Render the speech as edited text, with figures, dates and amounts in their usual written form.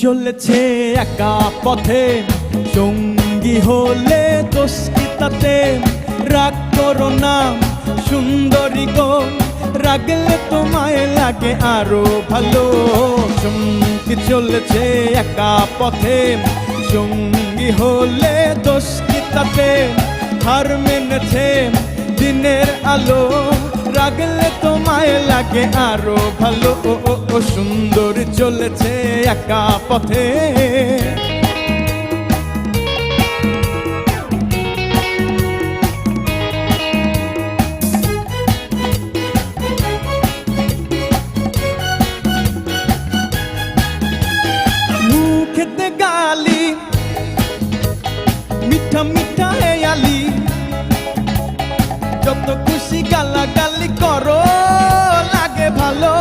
চলেছে একা পথে, সঙ্গী হলে দোষ কি তাতে? রাগ করো না সুন্দরী গো, রাগলে তোমায় লাগে আরো ভালো। সঙ্গী চলেছে একা পথে, সঙ্গী হলে দোষ কি তাতে? হার মেনেছে দিনের আলো, রাগলে তোমায় লাগে আরো ভালো। ও সুন্দর চলেছে একা পথে। মুখেতে গালি মিঠা মিঠা হেয়ালি, যত খুশি গালাগালি করো লাগে ভালো।